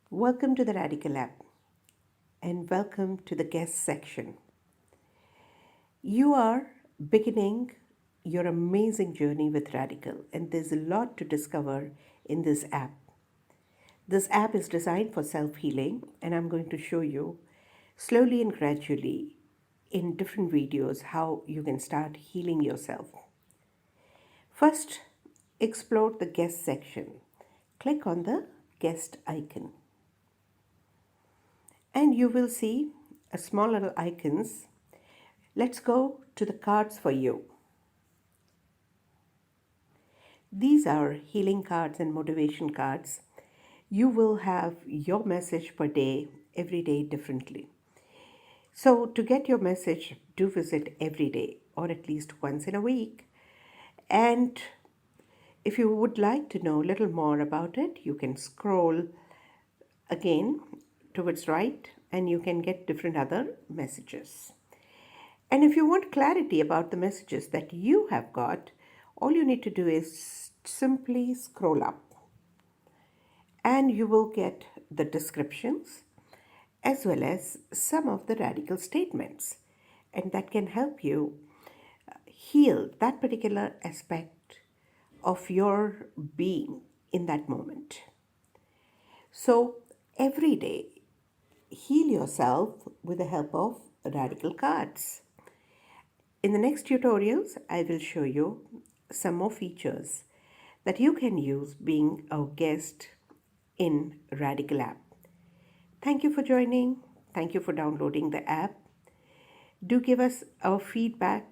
Welcome to the Redikall app and welcome to the guest section. You are beginning your amazing journey with Redikall, and there's a lot to discover in this app. This app is designed for self healing, and I'm going to show you slowly and gradually in different videos how you can start healing yourself. First, explore the guest section. Click on the guest icon and you will see a small little icons. Let's go to the cards for you. These are healing cards and motivation cards. You will have your message per day, every day differently. So to get your message, do visit every day or at least once in a week. And if you would like to know a little more about it, you can scroll again towards right and you can get different other messages. And if you want clarity about the messages that you have got, all you need to do is simply scroll up and you will get the descriptions as well as some of the radical statements. And that can help you heal that particular aspect of your being in that moment. So every day, heal yourself with the help of radical cards. In the next tutorials, I will show you some more features that you can use being a guest in Redikall app. Thank you for joining. Thank you for downloading the app. Do give us our feedback